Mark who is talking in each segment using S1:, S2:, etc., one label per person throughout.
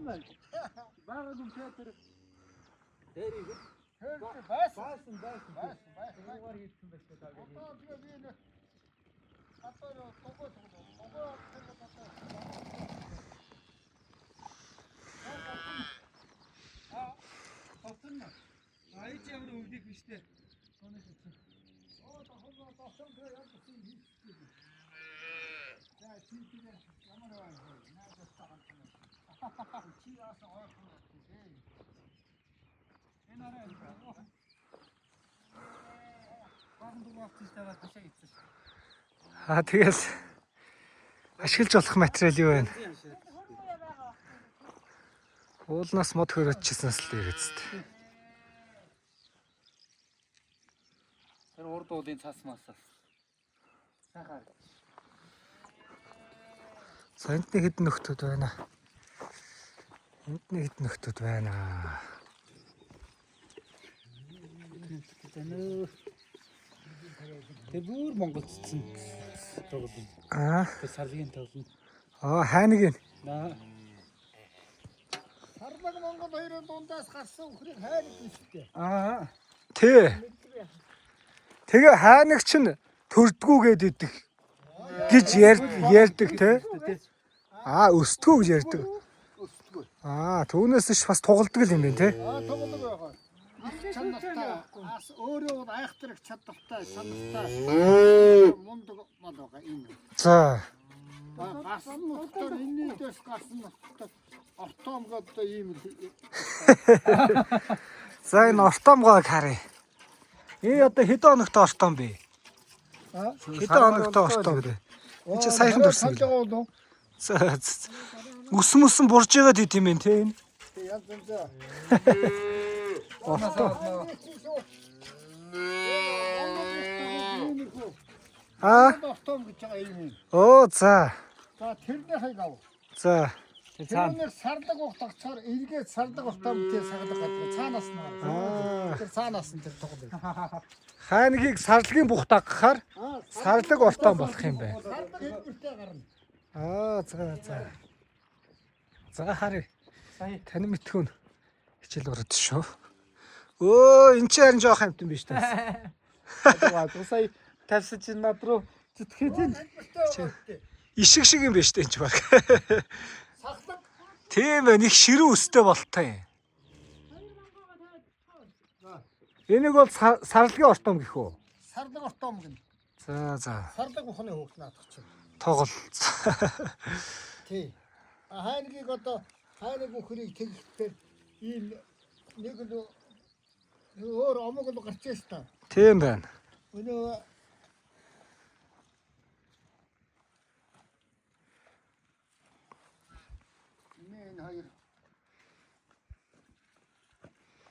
S1: байна. Бага юм театр. Дээрийг.
S2: Байсан.
S1: Юугаар хийсэн бэ та гэж.
S2: Одоо тэгээ би энэ хатаар тогоо.
S1: Хатна. Айч ямар өвдөх биш дээ. Сонож үтсэн.
S2: Тохсон тэгээ яг тийм хийчихсэн. За тийгээр ямар байна. Наадас таахсан. Чи яасан ойрхон тий. Энэ арай.
S3: Тэгэл ашиглаж болох материал юу вэ? Уулнаас мод хөрөччихснээс л ирэцтэй.
S1: Тэр урд уулын цас масаас. Сайхан.
S3: За энд нэг хэдэн нөхдүүд байна.
S1: Тэр бүр Монголд цэцэн тоглоом. Тэр сарлагын тоглоом.
S3: Хайныг.
S2: Сарлаг Монгол хоёрын дундаас гарсан өхрийг хайрыг гэжтэй.
S3: Тий. Тэгээ хайныг чинь төрдгүүгээд идэх гэж ярьдаг те. Өсдгүү гэж ярьдаг.
S2: Өсдгүү.
S3: Түүнээс ч бас тугалдаг юм байна те.
S2: Тоглоом байгаа. Чанартай ас өөрөө айхтрах чадвартай санагтай мундаг мод байгаа энэ.
S3: За.
S2: Гарсан нутгаар энэний дэс гарсан нутгаар ортом гэдэг ийм л.
S3: За энэ ортомгойг харъя. Энэ одоо хэдэн хоногт ортом бэ? Хэдэн хоногт ортом бэ? Энэ чи саяхан төрсөн үү? Үс бурж байгаа дий тийм ээ те энэ.
S2: Янз янз. Ортом гэж байгаа юм.
S3: За.
S2: За тэрний хайг ав.
S3: За.
S2: Тэр сарлаг ухтагчаар эргээд сарлаг ортом дээр сарлаг гэдэг цаанаас нь. Тэр цаанаас нь тэр тоглоом.
S3: Хайнгийг сарлагын бух дагахаар сарлаг ортом болох юм байна.
S2: Сарлаг хэлбэртэй гарна.
S3: За. За харъя. Тань мэдхүүн хичээл ороод шүү. Энэ ч харин жоох амтан биш тас.
S1: Сая тавьсан чинь над руу зүтгэхэд
S3: ишиг шиг юм биш дээ энэ ч баг.
S2: Сахлаг.
S3: Тийм ээ, нэг ширүү өстэй болтой юм. Энийг бол сарлагын ортом гэх үү?
S2: Сарлаг ортом гэнэ.
S3: За.
S2: Сарлаг ухны хөөх наадах чинь.
S3: Тоглол.
S2: Тий. Хайнгийг одоо хайныг өхрийг тэгэхдээ ийм нэг л өөр омог л гарч ирсэн та.
S3: Тийм байна.
S2: Өнөө энэ хоёр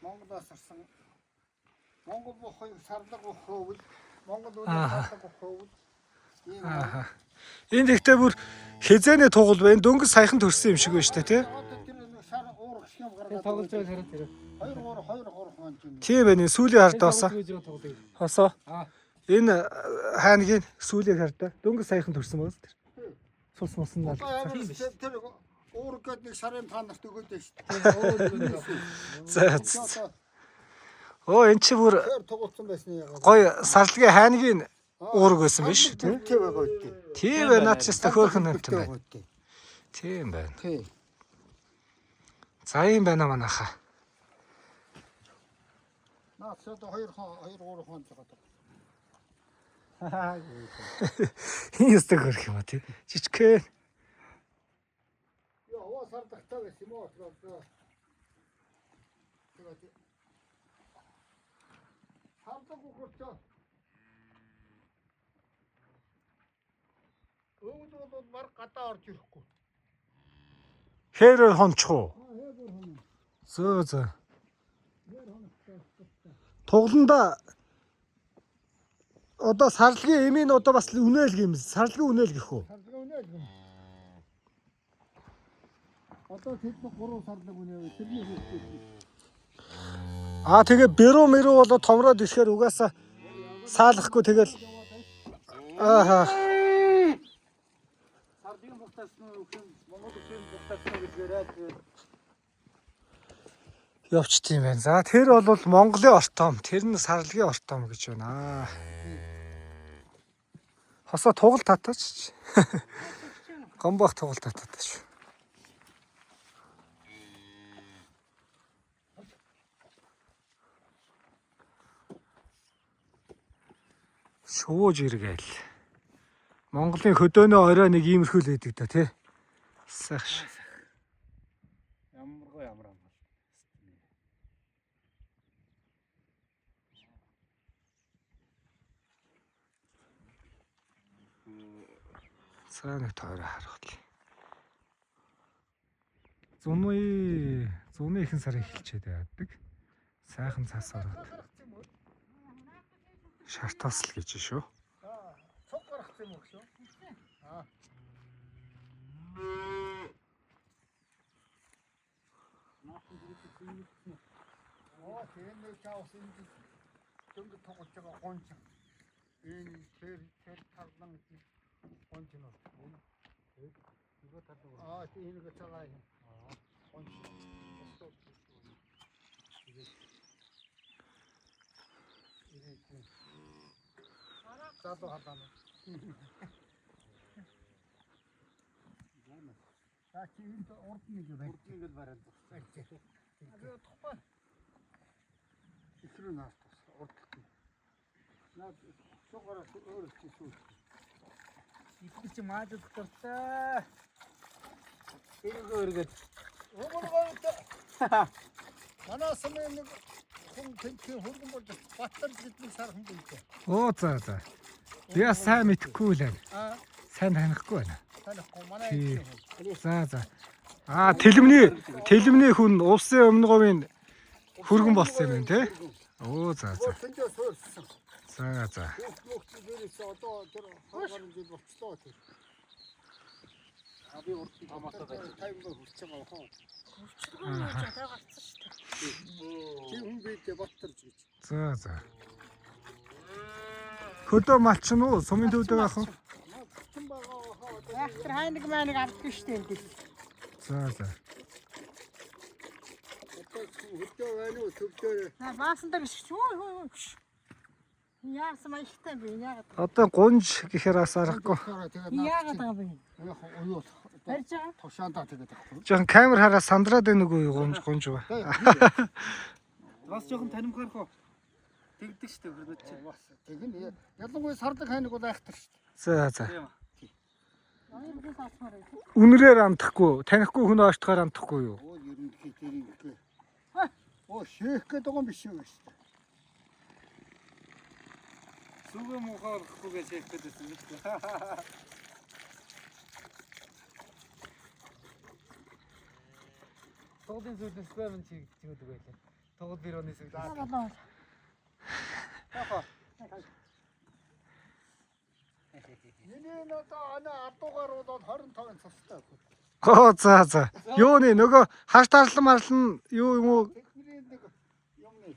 S2: Монголоос ирсэн. Монгол бүх хоёр сарлаг ухвол Монгол үнэ сарлаг ухвол ийм.
S3: Энэ ихтэй бүр хизээний тугал байна. Дөнгөж саяхан төрсөн юм шиг байна шүү дээ, тий?
S1: тоглож байгаа хараад тэр.
S2: 2
S3: Тийм байна. Сүүлийн хардаасаа. Хосоо. Энэ хайнгийн сүүлийн хардаа. Дөнгөж саяхан төрсөн байна тэр. Сус мусан даа.
S2: Тэр уург гэдэг нэг сарын танарт өгөөд байж шүү
S3: дээ. За. Эн чи бүр
S2: тугуулсан байсан яагаад.
S3: Гой сарлагын хайнгийн уург байсан биш тий?
S2: Тийм байгаа үү.
S3: Тийм байна. Наад ч тест хөөрхөн юм байна. Тийм байна.
S2: Тий.
S3: За юм байна манайха.
S2: Наад ч одоо 2 3 хон жагаад.
S3: Энэ өстө хөрх юм а тий? Жичгхэн.
S2: Яа, сардагтай байсан юм уу? Сардаг ухурч. Өвд бол бар гадаа орж ирэхгүй.
S3: Хэрэг хончхоо. За. Тоглонда одоо сарлагын эмийн одоо бас үнээл юм. Сарлагын үнээл гэх үү?
S2: Сарлаг үнээл юм. Одоо тэд 3 сарлаг үнээл тэрний хэлсэн.
S3: Тэгээ бэрүү мэрүү болоо томроод ирэхээр угаасаа саалахгүй тэгэл
S1: Сардын бухтаас нь Монгол өвчин бухтаас нь гэж яриад
S3: явчт юм байна. За тэр бол Монголын ортом, тэр нь сарлагын ортом гэж байна. Хосоо тугал татаач. Гомбох тугал татаач. Шууж иргээл. Монголын хөдөөнөө орой нэг иймэрхүү л байдаг да тий. Сайхш.
S1: Ямар амар.
S3: Цааныг тойроо харах. Зуны ихэнх сарын эхэлчээд байдаг. Сайхан цас ороод. Шартаасл гэж шүү.
S2: Цог гаргах юм уу шүү? Тэгээд чаус энэ дөнгөж тоглож байгаа гонч. Энэ тэр талдан гонч нь бол. Нөгөө талдан. Энэ нэг цагаа. Гонч. Зато хатана. Чи энэ урд нэг байна. Урд нэг бараад байна. Аа тохой. Ихрүү наас урд. Наад цогоороо өөрөө чисүү. Ипч маад дуртай. Өөргөөргээд. Өөргөөргээд. Манаас нэг хүн тэнхээ хөргөн болж баттар гэдгийг сархан бийтэй.
S3: Оо за. Би сайн мэдхгүй л байна. Сайн танихгүй байна.
S2: Танихгүй манай.
S3: За. Тэлэмний хүн улсын өмнө говийн хөргөн болсон юм тий. Оо за. За.
S2: Одоо тэр хаагарын жил болчихлоо тэр. Би урд томоотой байж таймер хүрч байгаа хаа. Хүрчрээ гарцсан шүү дээ. Чи хүн бийдээ баттарч гэж.
S3: За. Хөдөө малч нь уу? Сумын төвдөг ах уу?
S2: Яг тэр хайныг мааныг авдаг шүү дээ.
S3: За.
S2: Хөдөө байна уу? Төвдөр.
S4: Баасан дээр биш. Яасан маягтай би яагаад.
S3: Одоо гунж гэхээр бас аргагүй.
S4: Яагаад байгаа бэ?
S2: Яг уюул.
S4: Барьж байгаа.
S2: Тушаандаа тэгээд авахгүй.
S3: Жохон камер хараа сандраад байна уу гунж ба.
S1: Бас жоохон танимхаарах уу? Тэгдэг шүү дээ хөргөж чи.
S2: Тэгнэ. Ялангуяа сардаг хайныг бол айхтар шүү
S3: За.
S2: дээ.
S4: Аягийн сасмаар.
S3: Үнрээр амтахгүй, танихгүй хүн оочтохоор амтахгүй юу?
S2: Оо ерөнхий тэр ингэ. Оо шээх гэдэг юм биш юм шүү дээ.
S1: Сүгэ мухаарахгүйгээ шийдээд байсан юм шиг. Тоглын зүйлээс байман чигэдэг байлаа. Тоглол бирооны зүйл. Яхаа.
S2: Миний одоо адуугаар бол 25-ын цустай.
S3: Оо за. Юуны нөгөө хаш тарлан марлан юу юм уу?
S2: Техникийн нэг юмны.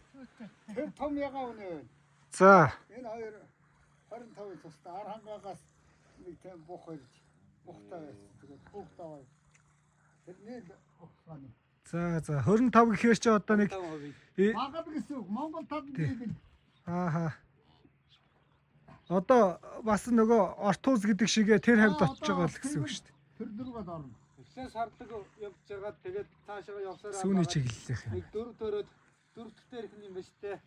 S2: Тэр том ягаа үнэ.
S3: За.
S2: Энэ хоёр 25-ын цустай ар хангаагаас нэг тийм бухтай байсан. Тэгээд бухтаа. Тэрний ухааны.
S3: За 25 гэхээр чи одоо нэг
S2: Магад гэсэн үг. Монгол тал нэг.
S3: ааха. Одоо бас нөгөө ортуз гэдэг шигээ тэр хавьд очиж байгаа л гэсэн үг шүү дээ.
S2: Тэр дөрвөд орно.
S1: Эхлээс хардаг явж байгаа тэгээд цаашаа явсараа
S3: Сүүний чиглэлийнх юм.
S1: нэг дөрөв төрөөд дөрөв дэх ирэх юм байна шүү дээ.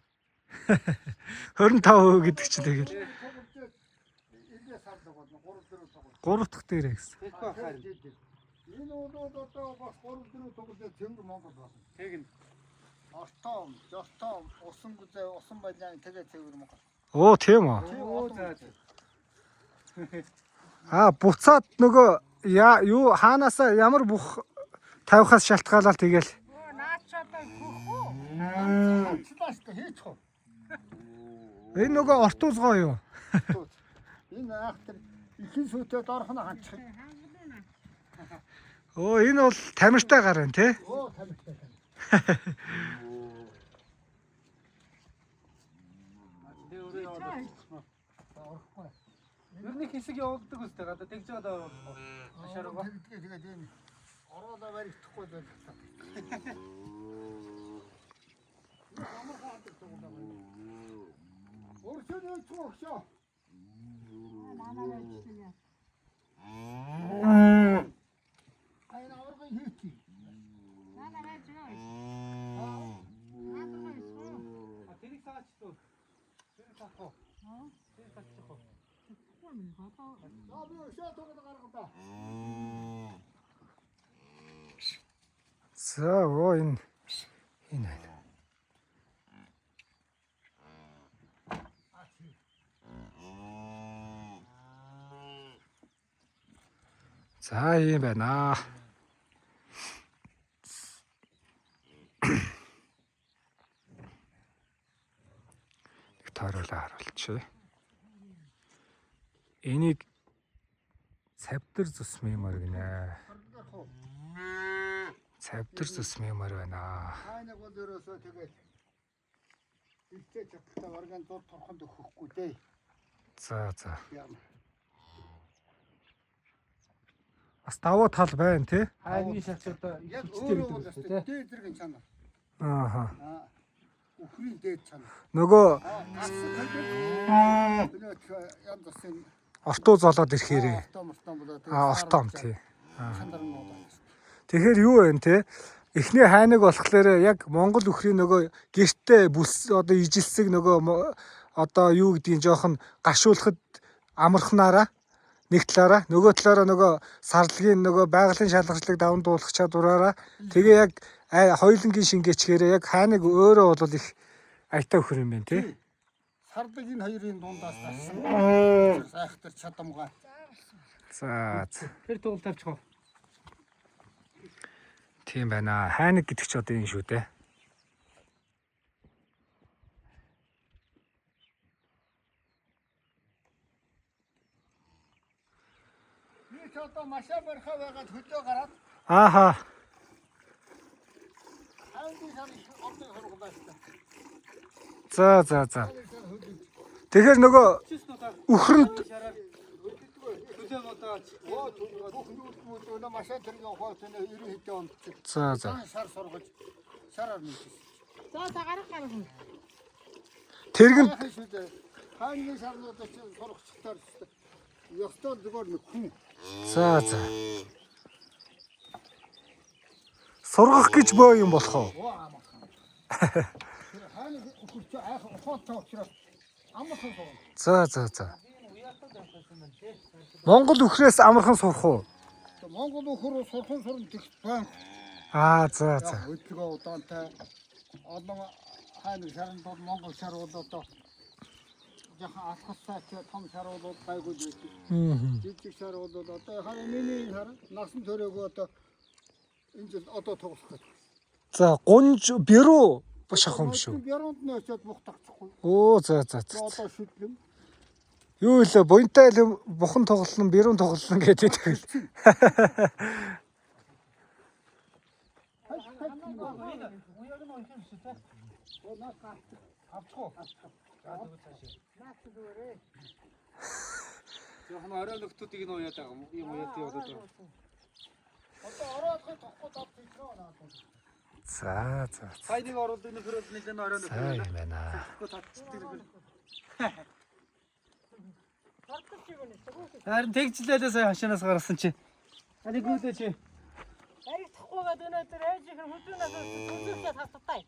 S3: 25% гэдэг чинь тэгэл
S2: Илээс хардаг бол 3-4 тоглож.
S3: 3 дахь дээрээ гэсэн.
S1: Тэг ба харин.
S2: Энэ одоо бас 3-4 тоглож Тэнгэр Монгол болно.
S1: Тэгнь.
S2: Ортом, жортом, усан гүзээ, усан байлаан тэгээ Тэнгэр Монгол.
S3: Оо тийм үү.
S1: Оо за.
S3: Буцаад нөгөө юу хаанаасаа ямар бүх тавихаас шалтгаалаад тэгэл.
S4: Наач одоо хөх үү?
S2: Члааш хийчих үү?
S3: Энэ нөгөө ортуузгоо юу?
S2: Энэ ах тэр ихэн сүтээд орох нь ханчих.
S3: Оо энэ бол тамиртай гар байна тий?
S2: Оо тамиртай.
S1: Тэ өөрөө яваад. Тэрний хэсэг явуулдаг үстэй гадаа тэгж байгаа даа. Ашаарга.
S2: Тэгээд энэ ороолаа баригдахгүй байх. Өөрсдөө цогшоо.
S4: Намайг ичлээ.
S2: Айн аваргын хийчих.
S4: Намайг жоо.
S1: тэрийг саачлаа. Тэр таах. Тэр таах.
S4: Хүн хатаа.
S2: Аа би өшөө тоглож гаргадаа.
S3: За оо энэ байна. За юм байна. Тааруулаа харуулчих. Энийг цавдар зүсмэмэр гинэ. Цавдар зүсмэмэр байна.
S2: Хайнаг бол ерөөсөө тэгээд ихтэй чадталтаа варган зур торхонд өгөхгүй дээ.
S3: За.
S2: Яа.
S3: Бас давуу тал байна тий.
S1: Хайны шатуудаа
S2: Яг өөрөө бол өстэй дээд зэрэг чанар.
S3: Ааха.
S2: Үхрийн дээд чанар.
S3: Нөгөө
S2: Асуу хэлбэл янз бүрийн
S3: ортоо золоод ирэхээрээ.
S2: автомортон болоод
S3: Ортом тий.
S2: чанар нь удаа.
S3: Тэгэхээр юу вэ те? Эхний хайнаг болохоор яг Монгол үхрийн нөгөө гэртээ бүс одоо ижилсэг нөгөө одоо юу гэдгийг жоохон гашуулахад амархнаараа нэг талаараа нөгөө талаараа нөгөө сарлагын нөгөө байгалийн шалгачлыг даван дуулах чадвараараа тэгээ яг хоёулангийн шингээчгээрээ яг хайнаг өөрөө бол их аятаа өхөр юм байна тий.
S2: Сардаг энэ хоёрын дундаас гарсан. Сайхтар чадамгаа.
S3: За.
S1: тэр тоглолт авчих.
S3: Тийм байна. Хайнаг гэдэг ч одоо энэ шүү дээ.
S2: Би ч одоо машаа барихаа байгаад хөдөө гараад
S3: Ааха.
S2: хайнгийн шар ордын сургуулаа шүү.
S3: За. Тэгэхээр нөгөө үхрэнд
S1: Төлөө бодоод
S2: Оо машаа тэрэг явахаас нэ 90 хэдэн онд чи.
S3: За.
S2: Шар сургаж шараар нэгсэн.
S4: За гарах.
S3: Тэргэнд
S2: Хайнгийн шарнуудаа чи сургачтаар ёстой зүгээр нэг хүн.
S3: За. Сургах гэж боо юм болох уу?
S2: Хайнг хүч айх ухаантай учраас амархан суу.
S3: За. Монгол үхрээс амархан сурах уу?
S2: Монгол өхөр сурхан сурн тэгт байна.
S3: За.
S2: Өдлөгөө удаантай олон хайнг шарнд бол Монгол шар бол одоо яхан алхастай том шарууд гайгүй байдаг. Жижиг шар бол одоо хараа миний шар насан төрөөгөө одоо энэ жил одоо тоглох гэж.
S3: За, гунж бэрүү бошох юм шүү.
S2: Бяронд нь очиод мухтагчихгүй.
S3: Оо, за.
S2: Одоо шүтлэн.
S3: Юу илээ буянтай л бухан тоглолно, бэрүүн тоглолно гэдэг тэгэл.
S1: уяг нь ойх юм шүү те. Авчих уу? Жохон орой нөхдүүдийг нь уяад байгаа юм уяад яваад байгаа.
S2: Одоо ороодхой тохгүй тав тийчроо надад.
S3: За.
S1: Хайныг оруулдаг нөхрөл нэлээд орой нөхөр
S3: За юм байна. Харин тэгжлээдээ сая хашаанаас гаргасан чи.
S1: Ани гүйлээ чи.
S4: Ариг тахгүй гэдэг өнөөдөр ээж их хөдөлнөөс үзүүлээ таттай.